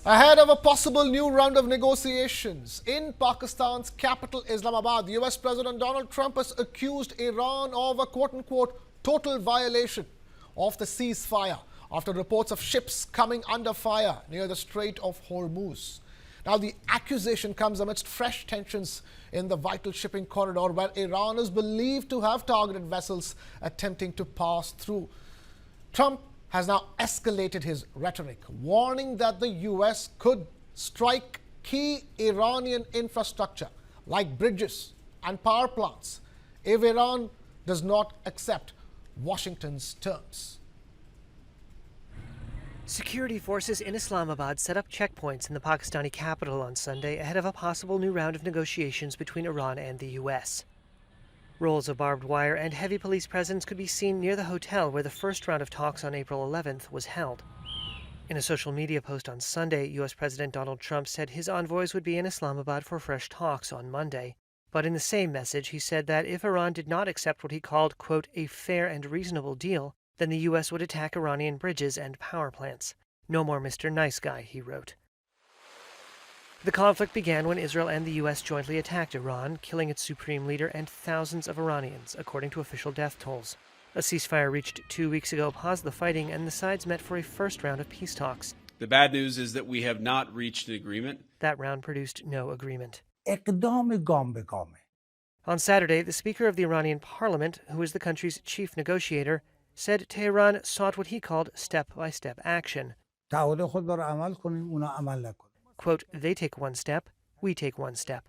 Ahead of a possible new round of negotiations in Pakistan's capital Islamabad, US President Donald Trump has accused Iran of a quote-unquote total violation of the ceasefire after reports of ships coming under fire near the Strait of Hormuz. Now, the accusation comes amidst fresh tensions in the vital shipping corridor where Iran is believed to have targeted vessels attempting to pass through. Trump has now escalated his rhetoric, warning that the US could strike key Iranian infrastructure like bridges and power plants if Iran does not accept Washington's terms. Security forces in Islamabad set up checkpoints in the Pakistani capital on Sunday ahead of a possible new round of negotiations between Iran and the US. Rolls of barbed wire and heavy police presence could be seen near the hotel where the first round of talks on April 11th was held. In a social media post on Sunday, U.S. President Donald Trump said his envoys would be in Islamabad for fresh talks on Monday. But in the same message, he said that if Iran did not accept what he called, quote, a fair and reasonable deal, then the U.S. would attack Iranian bridges and power plants. No more Mr. Nice Guy, he wrote. The conflict began when Israel and the U.S. jointly attacked Iran, killing its supreme leader and thousands of Iranians, according to official death tolls. A ceasefire reached 2 weeks ago paused the fighting, and the sides met for a first round of peace talks. The bad news is that we have not reached an agreement. That round produced no agreement. On Saturday, the Speaker of the Iranian parliament, who is the country's chief negotiator, said Tehran sought what he called step-by-step action. Quote, they take one step, we take one step.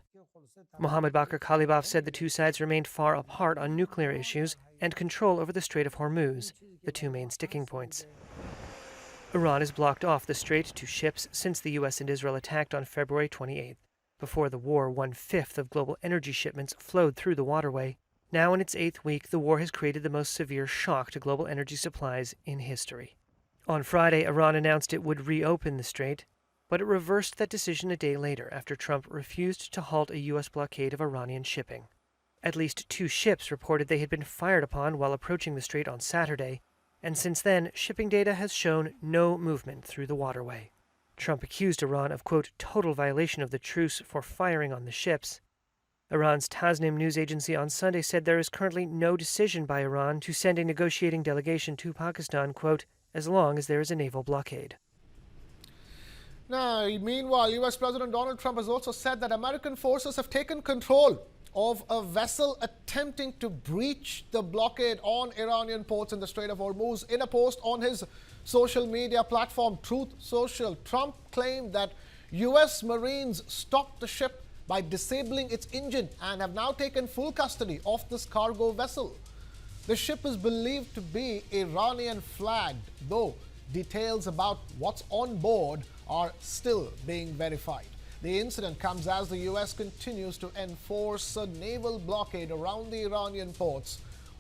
Mohammad Bakr Kalibaf said the two sides remained far apart on nuclear issues and control over the Strait of Hormuz, the two main sticking points. Iran has blocked off the strait to ships since the U.S. and Israel attacked on February 28th. Before the war, 1/5 of global energy shipments flowed through the waterway. Now in its 8th week, the war has created the most severe shock to global energy supplies in history. On Friday, Iran announced it would reopen the strait, but it reversed that decision a day later after Trump refused to halt a U.S. blockade of Iranian shipping. At least 2 ships reported they had been fired upon while approaching the strait on Saturday, and since then, shipping data has shown no movement through the waterway. Trump accused Iran of, quote, total violation of the truce for firing on the ships. Iran's Tasnim news agency on Sunday said there is currently no decision by Iran to send a negotiating delegation to Pakistan, quote, as long as there is a naval blockade. Now, meanwhile, US President Donald Trump has also said that American forces have taken control of a vessel attempting to breach the blockade on Iranian ports in the Strait of Hormuz. In a post on his social media platform, Truth Social, Trump claimed that US Marines stopped the ship by disabling its engine and have now taken full custody of this cargo vessel. The ship is believed to be Iranian flagged, though details about what's on board are still being verified. The incident comes as the U.S. continues to enforce a naval blockade around the Iranian ports,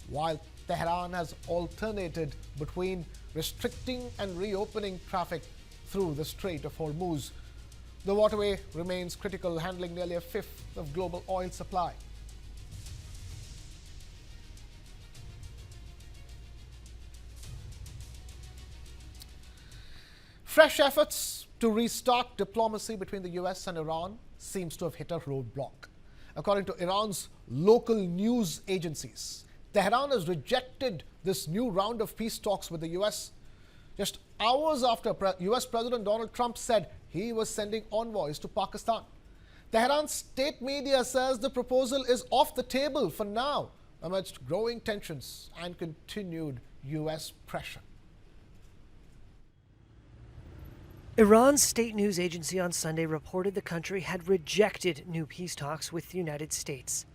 while Tehran has alternated between restricting and reopening traffic through the Strait of Hormuz. The waterway remains critical, handling nearly 1/5 of global oil supply. Fresh efforts to restart diplomacy between the US and Iran seems to have hit a roadblock. According to Iran's local news agencies, Tehran has rejected this new round of peace talks with the US just hours after US President Donald Trump said he was sending envoys to Pakistan. Tehran's state media says the proposal is off the table for now amidst growing tensions and continued US pressure. Iran's state news agency on Sunday reported the country had rejected new peace talks with the United States.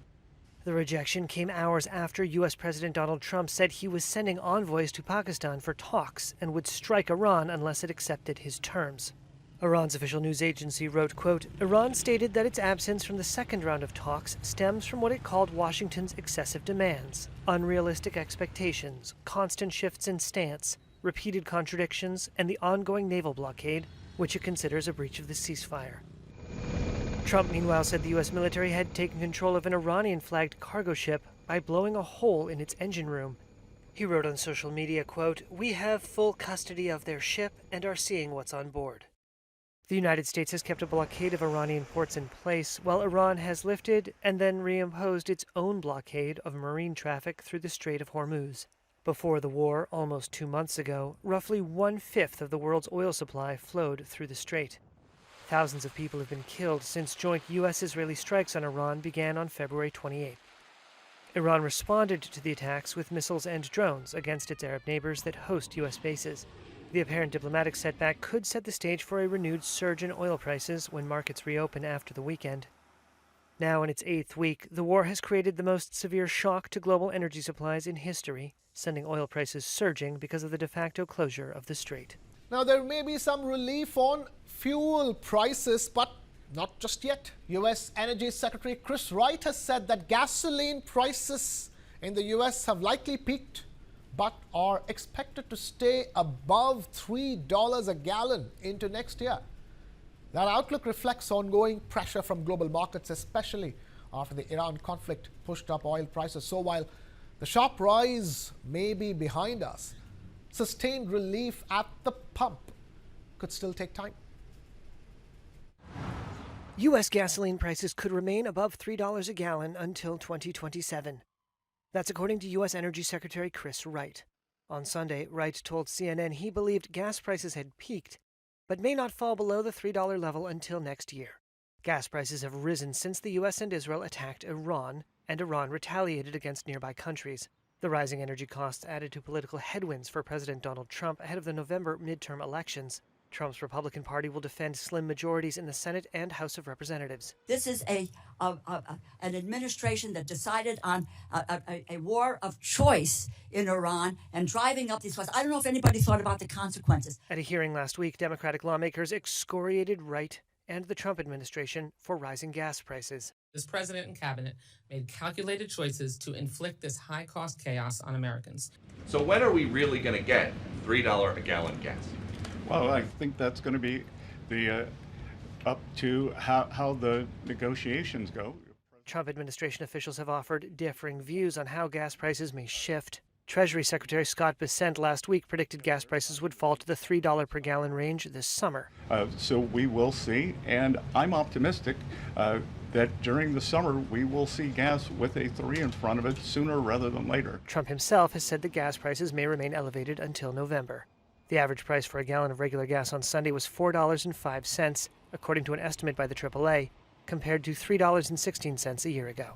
The rejection came hours after U.S. President Donald Trump said he was sending envoys to Pakistan for talks and would strike Iran unless it accepted his terms. Iran's official news agency wrote, quote, Iran stated that its absence from the second round of talks stems from what it called Washington's excessive demands, unrealistic expectations, constant shifts in stance, repeated contradictions, and the ongoing naval blockade, which it considers a breach of the ceasefire. Trump, meanwhile, said the U.S. military had taken control of an Iranian-flagged cargo ship by blowing a hole in its engine room. He wrote on social media, quote, we have full custody of their ship and are seeing what's on board. The United States has kept a blockade of Iranian ports in place, while Iran has lifted and then reimposed its own blockade of marine traffic through the Strait of Hormuz. Before the war, almost 2 months ago, roughly 1/5 of the world's oil supply flowed through the strait. Thousands of people have been killed since joint U.S.-Israeli strikes on Iran began on February 28. Iran responded to the attacks with missiles and drones against its Arab neighbors that host U.S. bases. The apparent diplomatic setback could set the stage for a renewed surge in oil prices when markets reopen after the weekend. Now in its 8th week, the war has created the most severe shock to global energy supplies in history, sending oil prices surging because of the de facto closure of the strait. Now, there may be some relief on fuel prices, but not just yet. U.S. Energy Secretary Chris Wright has said that gasoline prices in the U.S. have likely peaked, but are expected to stay above $3 a gallon into next year. That outlook reflects ongoing pressure from global markets, especially after the Iran conflict pushed up oil prices. So while the sharp rise may be behind us, sustained relief at the pump could still take time. U.S. gasoline prices could remain above $3 a gallon until 2027. That's according to U.S. Energy Secretary Chris Wright. On Sunday, Wright told CNN he believed gas prices had peaked, but may not fall below the $3 level until next year. Gas prices have risen since the U.S. and Israel attacked Iran, and Iran retaliated against nearby countries. The rising energy costs added to political headwinds for President Donald Trump ahead of the November midterm elections. Trump's Republican Party will defend slim majorities in the Senate and House of Representatives. This is an administration that decided on a war of choice in Iran and driving up these costs. I don't know if anybody thought about the consequences. At a hearing last week, Democratic lawmakers excoriated Wright and the Trump administration for rising gas prices. This president and cabinet made calculated choices to inflict this high-cost chaos on Americans. So when are we really going to get $3 a gallon gas? Well, I think that's going to be the up to how the negotiations go. Trump administration officials have offered differing views on how gas prices may shift. Treasury Secretary Scott Bessent last week predicted gas prices would fall to the $3 per gallon range this summer. So we will see, and I'm optimistic that during the summer we will see gas with a 3 in front of it sooner rather than later. Trump himself has said that gas prices may remain elevated until November. The average price for a gallon of regular gas on Sunday was $4.05, according to an estimate by the AAA, compared to $3.16 a year ago.